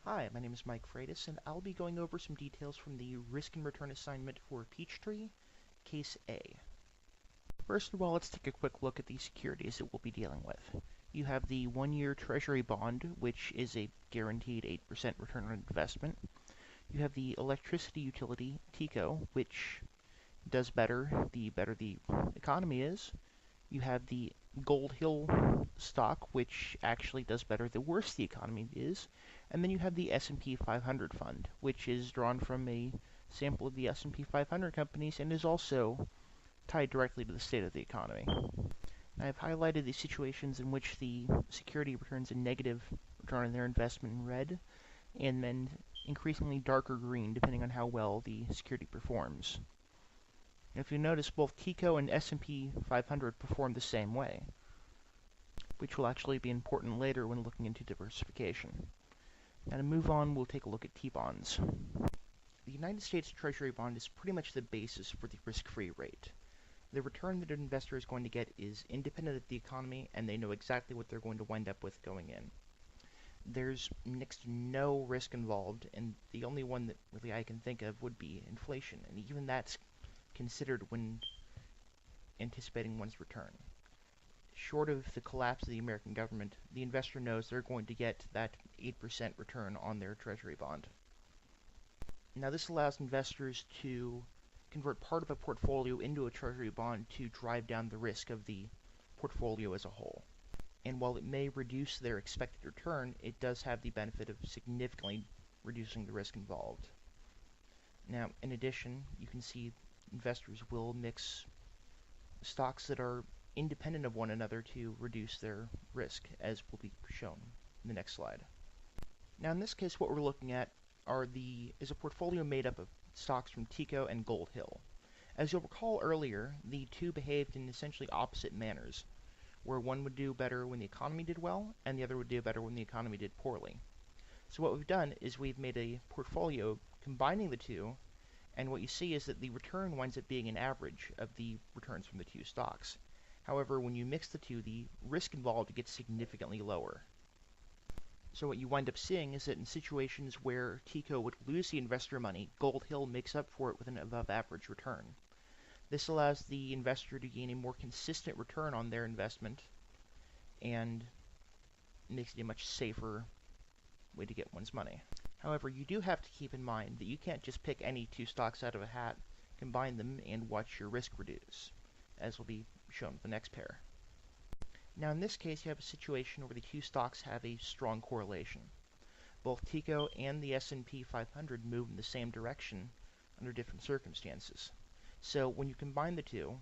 Hi, my name is Mike Freitas, and I'll be going over some details from the Risk and Return Assignment for Peachtree, Case A. First of all, let's take a quick look at the securities that we'll be dealing with. You have the one-year Treasury bond, which is a guaranteed 8% return on investment. You have the electricity utility, TECO, which does better the economy is. You have the Gold Hill stock, which actually does better the worse the economy is. And then you have the S&P 500 fund, which is drawn from a sample of the S&P 500 companies and is also tied directly to the state of the economy. And I've highlighted the situations in which the security returns a negative return on their investment in red, and then increasingly darker green depending on how well the security performs. If you notice, both TECO and S&P 500 perform the same way, which will actually be important later when looking into diversification. Now to move on, we'll take a look at T-bonds. The United States Treasury bond is pretty much the basis for the risk-free rate. The return that an investor is going to get is independent of the economy, and they know exactly what they're going to wind up with going in. There's next to no risk involved, and the only one that really I can think of would be inflation, and even that's considered when anticipating one's return. Short of the collapse of the American government, the investor knows they're going to get that 8% return on their treasury bond. Now this allows investors to convert part of a portfolio into a treasury bond to drive down the risk of the portfolio as a whole. And while it may reduce their expected return, it does have the benefit of significantly reducing the risk involved. Now, in addition, you can see investors will mix stocks that are independent of one another to reduce their risk, as will be shown in the next slide. Now in this case, what we're looking at is a portfolio made up of stocks from TECO and Gold Hill. As you'll recall earlier, the two behaved in essentially opposite manners, where one would do better when the economy did well, and the other would do better when the economy did poorly. So what we've done is we've made a portfolio combining the two, and what you see is that the return winds up being an average of the returns from the two stocks. However, when you mix the two, the risk involved gets significantly lower. So what you wind up seeing is that in situations where TECO would lose the investor money, Gold Hill makes up for it with an above-average return. This allows the investor to gain a more consistent return on their investment and makes it a much safer way to get one's money. However, you do have to keep in mind that you can't just pick any two stocks out of a hat, combine them, and watch your risk reduce, as will be shown with the next pair. Now in this case, you have a situation where the two stocks have a strong correlation. Both TECO and the S&P 500 move in the same direction under different circumstances. So when you combine the two,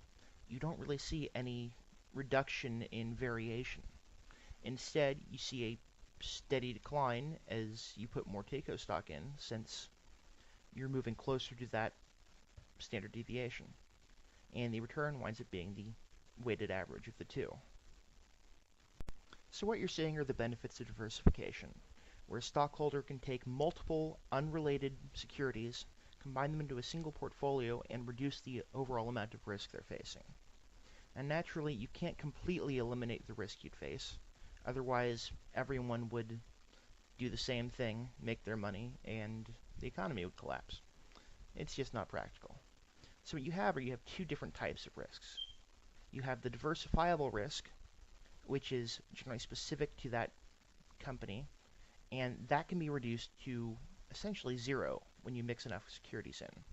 you don't really see any reduction in variation. Instead, you see a steady decline as you put more TECO stock in, since you're moving closer to that standard deviation. And the return winds up being the weighted average of the two. So what you're seeing are the benefits of diversification, where a stockholder can take multiple unrelated securities, combine them into a single portfolio, and reduce the overall amount of risk they're facing. And naturally, you can't completely eliminate the risk you'd face. Otherwise, everyone would do the same thing, make their money, and the economy would collapse. It's just not practical. So what you have two different types of risks. You have the diversifiable risk, which is generally specific to that company, and that can be reduced to essentially zero when you mix enough securities in.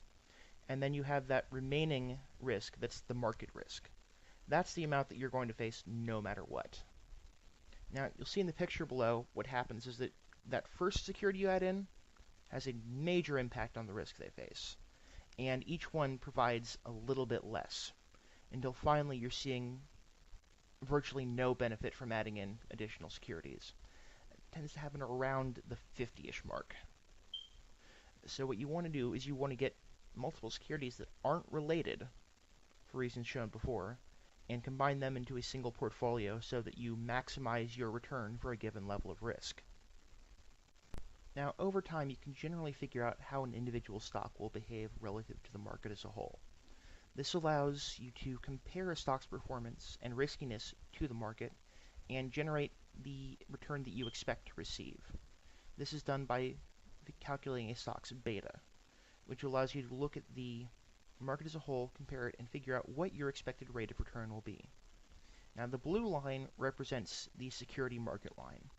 And then you have that remaining risk that's the market risk. That's the amount that you're going to face no matter what. Now, you'll see in the picture below what happens is that that first security you add in has a major impact on the risk they face, and each one provides a little bit less, until finally you're seeing virtually no benefit from adding in additional securities. It tends to happen around the 50-ish mark. So what you want to do is you want to get multiple securities that aren't related, for reasons shown before, and combine them into a single portfolio so that you maximize your return for a given level of risk. Now, over time, you can generally figure out how an individual stock will behave relative to the market as a whole. This allows you to compare a stock's performance and riskiness to the market and generate the return that you expect to receive. This is done by calculating a stock's beta, which allows you to look at the market as a whole, compare it, and figure out what your expected rate of return will be. Now, the blue line represents the security market line,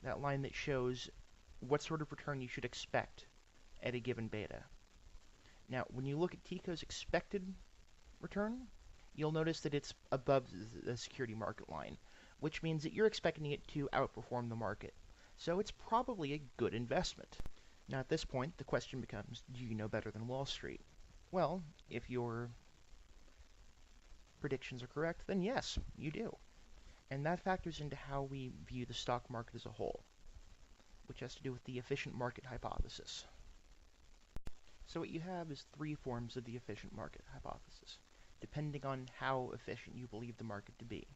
that line that shows what sort of return you should expect at a given beta. Now, when you look at TECO's expected return, you'll notice that it's above the security market line, which means that you're expecting it to outperform the market. So it's probably a good investment. Now, at this point, the question becomes, do you know better than Wall Street? Well, if your predictions are correct, then yes, you do. And that factors into how we view the stock market as a whole, which has to do with the efficient market hypothesis. So what you have is three forms of the efficient market hypothesis, depending on how efficient you believe the market to be.